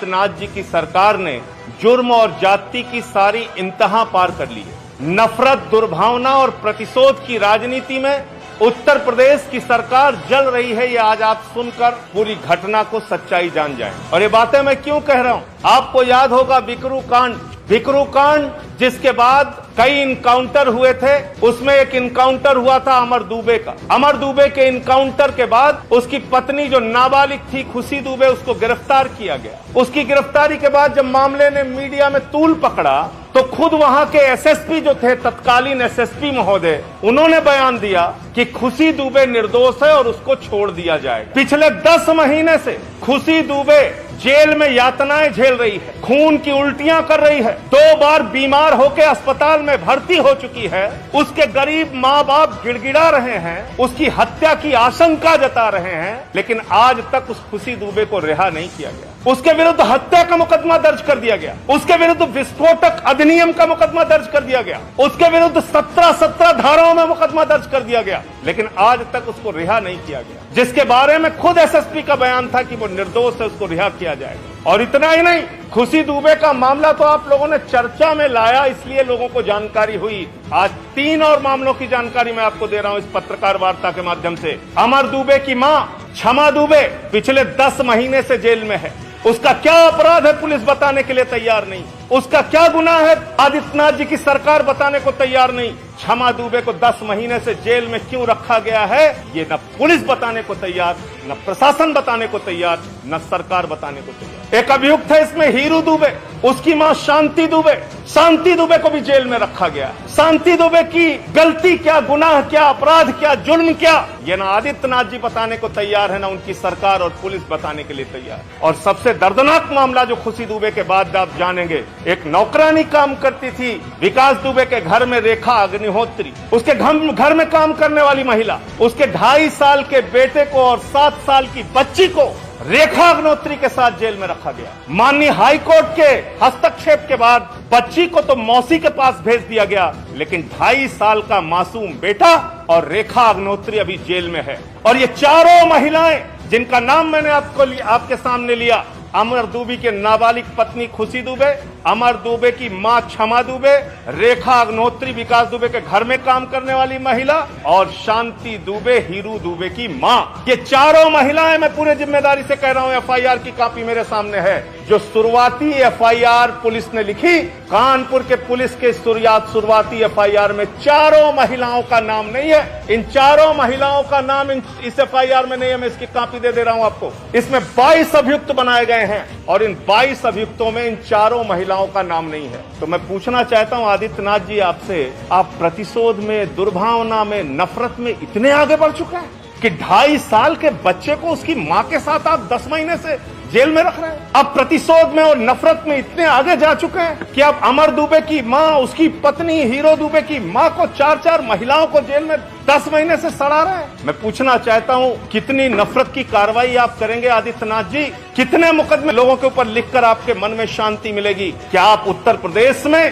आदित्यनाथ जी की सरकार ने जुर्म और जाति की सारी इंतहा पार कर ली है। नफरत, दुर्भावना और प्रतिशोध की राजनीति में उत्तर प्रदेश की सरकार जल रही है। ये आज आप सुनकर पूरी घटना को सच्चाई जान जाएं। और ये बातें मैं क्यों कह रहा हूं, आपको याद होगा भिकरू कांड जिसके बाद कई इनकाउंटर हुए थे, उसमें एक इनकाउंटर हुआ था अमर दुबे का। अमर दुबे के इनकाउंटर के बाद उसकी पत्नी जो नाबालिग थी खुशी दुबे, उसको गिरफ्तार किया गया। उसकी गिरफ्तारी के बाद जब मामले ने मीडिया में तूल पकड़ा तो खुद वहां के एसएसपी जो थे, तत्कालीन एसएसपी महोदय, उन्होंने बयान दिया कि खुशी दुबे निर्दोष है और उसको छोड़ दिया जाए। पिछले 10 महीने से खुशी दुबे जेल में यातनाएं झेल रही है, खून की उल्टियां कर रही है, 2 बार बीमार होकर अस्पताल में भर्ती हो चुकी है। उसके गरीब माँ बाप गिड़गिड़ा रहे हैं, उसकी हत्या की आशंका जता रहे हैं, लेकिन आज तक उस खुशी दुबे को रिहा नहीं किया गया। उसके विरुद्ध हत्या का मुकदमा दर्ज कर दिया गया, उसके विरुद्ध विस्फोटक अधिनियम का मुकदमा दर्ज कर दिया गया, उसके विरुद्ध 17 धाराओं में मुकदमा दर्ज कर दिया गया, लेकिन आज तक उसको रिहा नहीं किया गया, जिसके बारे में खुद एसएसपी का बयान था कि वो निर्दोष है, उसको रिहा किया जाएगा। और इतना ही नहीं, खुशी दुबे का मामला तो आप लोगों ने चर्चा में लाया, इसलिए लोगों को जानकारी हुई। आज 3 और मामलों की जानकारी मैं आपको दे रहा हूं इस पत्रकार वार्ता के माध्यम से। अमर दुबे की मां क्षमा दुबे पिछले 10 महीने से जेल में है। उसका क्या अपराध है पुलिस बताने के लिए तैयार नहीं, उसका क्या गुनाह है आदित्यनाथ जी की सरकार बताने को तैयार नहीं। क्षमा दुबे को 10 महीने से जेल में क्यों रखा गया है, ये न पुलिस बताने को तैयार, न प्रशासन बताने को तैयार, न सरकार बताने को तैयार। एक अभियुक्त है इसमें हीरू दुबे, उसकी मां शांति दुबे को भी जेल में रखा गया। शांति दुबे की गलती क्या, गुनाह क्या, अपराध क्या, जुल्म क्या, ये न आदित्यनाथ जी बताने को तैयार है, न उनकी सरकार और पुलिस बताने के लिए तैयार। और सबसे दर्दनाक मामला जो खुशी दुबे के बाद आप जानेंगे, एक नौकरानी काम करती थी विकास दुबे के घर में, रेखा अग्निहोत्री, उसके घर में काम करने वाली महिला, उसके 2.5 साल के बेटे को और 7 साल की बच्ची को रेखा अग्निहोत्री के साथ जेल में रखा गया। माननीय हाईकोर्ट के हस्तक्षेप के बाद बच्ची को तो मौसी के पास भेज दिया गया, लेकिन 2.5 साल का मासूम बेटा और रेखा अग्निहोत्री अभी जेल में है। और ये चारों महिलाएं जिनका नाम मैंने आपके सामने लिया, अमर दुबे की नाबालिग पत्नी खुशी दुबे, अमर दुबे की मां क्षमा दुबे, रेखा अग्निहोत्री विकास दुबे के घर में काम करने वाली महिला, और शांति दुबे हीरू दुबे की मां, ये चारों महिलाएं, मैं पूरे जिम्मेदारी से कह रहा हूं, एफआईआर की कॉपी मेरे सामने है। जो शुरुआती एफआईआर पुलिस ने लिखी, कानपुर के पुलिस के शुरुआती एफआईआर में चारों महिलाओं का नाम नहीं है। इन चारों महिलाओं का नाम इस एफआईआर में नहीं है। मैं इसकी कॉपी दे रहा हूं आपको। इसमें 22 अभियुक्त बनाए गए हैं और इन 22 अभियुक्तों में इन चारों महिलाओं का नाम नहीं है। तो मैं पूछना चाहता हूं आदित्यनाथ जी आपसे, आप प्रतिशोध में, दुर्भावना में, नफरत में इतने आगे बढ़ चुके हैं कि 2.5 साल के बच्चे को उसकी मां के साथ आप 10 महीने से जेल में रख रहे हैं। अब प्रतिशोध में और नफरत में इतने आगे जा चुके हैं कि अब अमर दुबे की मां, उसकी पत्नी हीरो दुबे की मां को 4 महिलाओं को जेल में 10 महीने से सड़ा रहे हैं। मैं पूछना चाहता हूं, कितनी नफरत की कार्रवाई आप करेंगे आदित्यनाथ जी? कितने मुकदमे लोगों के ऊपर लिखकर आपके मन में शांति मिलेगी? क्या आप उत्तर प्रदेश में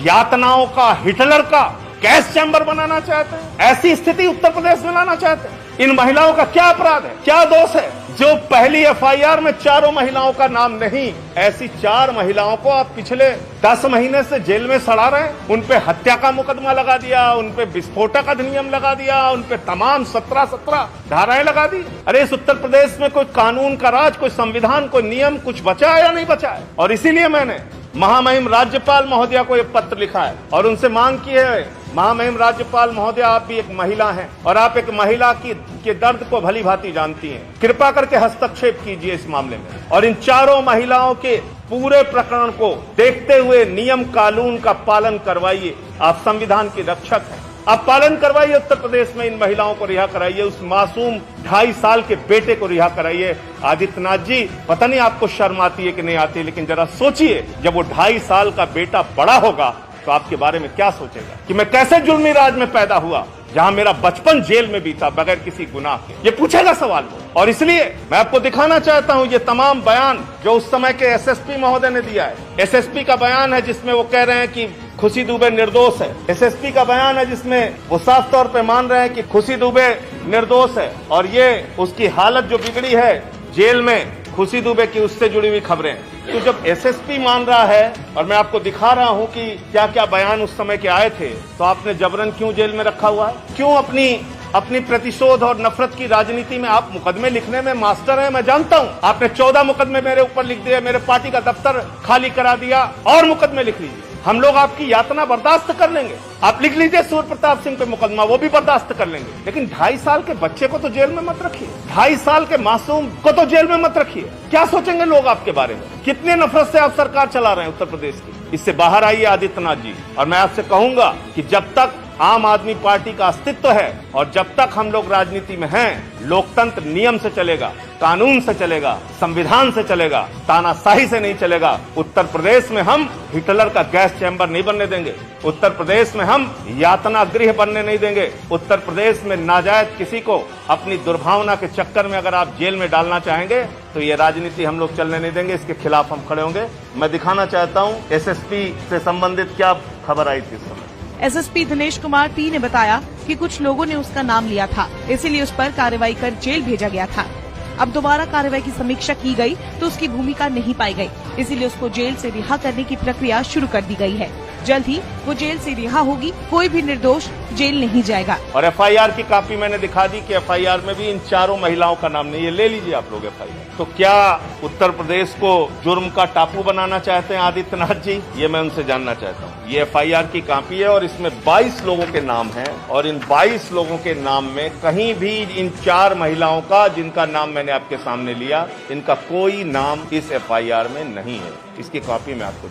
यातनाओं का, हिटलर का गैस चैम्बर बनाना चाहते हैं? ऐसी स्थिति उत्तर प्रदेश में लाना चाहते हैं? इन महिलाओं का क्या अपराध है, क्या दोष है जो पहली एफआईआर में चारों महिलाओं का नाम नहीं? ऐसी 4 महिलाओं को आप पिछले 10 महीने से जेल में सड़ा रहे हैं। उन पे हत्या का मुकदमा लगा दिया, उन पे विस्फोटक अधिनियम लगा दिया, उन पे तमाम 17 धाराएं लगा दी। अरे इस उत्तर प्रदेश में कोई कानून का राज, कोई संविधान, कोई नियम कुछ बचा है या नहीं बचा है? और इसीलिए मैंने महामहिम राज्यपाल महोदया को एक पत्र लिखा है और उनसे मांग की है, महामहिम राज्यपाल महोदया, आप भी एक महिला हैं और आप एक महिला के दर्द को भली भांति जानती हैं। कृपा करके हस्तक्षेप कीजिए इस मामले में और इन चारों महिलाओं के पूरे प्रकरण को देखते हुए नियम कानून का पालन करवाइए। आप संविधान के रक्षक हैं, आप पालन करवाइए। उत्तर प्रदेश में इन महिलाओं को रिहा कराइए, उस मासूम 2.5 साल के बेटे को रिहा कराइए। आदित्यनाथ जी, पता नहीं आपको शर्म आती है कि नहीं आती, लेकिन जरा सोचिए, जब वो 2.5 साल का बेटा बड़ा होगा तो आपके बारे में क्या सोचेगा कि मैं कैसे जुल्मी राज में पैदा हुआ, जहां मेरा बचपन जेल में बीता बगैर किसी गुनाह के? ये पूछेगा सवाल वो। और इसलिए मैं आपको दिखाना चाहता हूं ये तमाम बयान जो उस समय के एसएसपी महोदय ने दिया है। एसएसपी का बयान है जिसमें वो कह रहे हैं कि खुशी दुबे निर्दोष है। एसएसपी का बयान है जिसमें वो साफ तौर पे मान रहे हैं कि खुशी दुबे निर्दोष है और ये उसकी हालत जो बिगड़ी है जेल में, खुशी दुबे की उससे जुड़ी हुई खबरें। तो जब एसएसपी मान रहा है और मैं आपको दिखा रहा हूं कि क्या क्या बयान उस समय के आए थे, तो आपने जबरन क्यों जेल में रखा हुआ है? क्यों अपनी प्रतिशोध और नफरत की राजनीति में आप मुकदमे लिखने में मास्टर हैं, मैं जानता हूं। आपने 14 मुकदमे मेरे ऊपर लिख दिए, मेरे पार्टी का दफ्तर खाली करा दिया, और मुकदमे लिख लीजिए, हम लोग आपकी यातना बर्दाश्त कर लेंगे। आप लिख लीजिए सूर्य प्रताप सिंह पे मुकदमा, वो भी बर्दाश्त कर लेंगे, लेकिन 2.5 साल के बच्चे को तो जेल में मत रखिए, 2.5 साल के मासूम को तो जेल में मत रखिए। क्या सोचेंगे लोग आपके बारे में? कितने नफरत से आप सरकार चला रहे हैं उत्तर प्रदेश की? इससे बाहर आइए आदित्यनाथ जी, और मैं आपसे कहूंगा कि जब तक आम आदमी पार्टी का अस्तित्व है और जब तक हम लोग राजनीति में हैं, लोकतंत्र नियम से चलेगा, कानून से चलेगा, संविधान से चलेगा, तानाशाही से नहीं चलेगा। उत्तर प्रदेश में हम हिटलर का गैस चैम्बर नहीं बनने देंगे, उत्तर प्रदेश में हम यातना गृह बनने नहीं देंगे, उत्तर प्रदेश में नाजायज किसी को अपनी दुर्भावना के चक्कर में अगर आप जेल में डालना चाहेंगे तो ये राजनीति हम लोग चलने नहीं देंगे, इसके खिलाफ हम खड़े होंगे। मैं दिखाना चाहता हूँ एसएसपी से संबंधित क्या खबर आई थी इस समय। एसएसपी दिनेश कुमार टी ने बताया कि कुछ लोगों ने उसका नाम लिया था, इसीलिए उस पर कार्रवाई कर जेल भेजा गया था। अब दोबारा कार्रवाई की समीक्षा की गई तो उसकी भूमिका नहीं पाई गई, इसीलिए उसको जेल से रिहा करने की प्रक्रिया शुरू कर दी गई है। जल्द ही वो जेल से रिहा होगी, कोई भी निर्दोष जेल नहीं जाएगा। और एफआईआर की कॉपी मैंने दिखा दी कि एफआईआर में भी इन 4 महिलाओं का नाम नहीं है। ले लीजिए आप लोग एफआईआर। तो क्या उत्तर प्रदेश को जुर्म का टापू बनाना चाहते हैं आदित्यनाथ जी? ये मैं उनसे जानना चाहता हूँ। ये एफआईआर की कॉपी है और इसमें 22 लोगों के नाम हैं, और इन 22 लोगों के नाम में कहीं भी इन 4 महिलाओं का, जिनका नाम मैंने आपके सामने लिया, इनका कोई नाम इस एफआईआर में नहीं है। इसकी कॉपी मैं आपको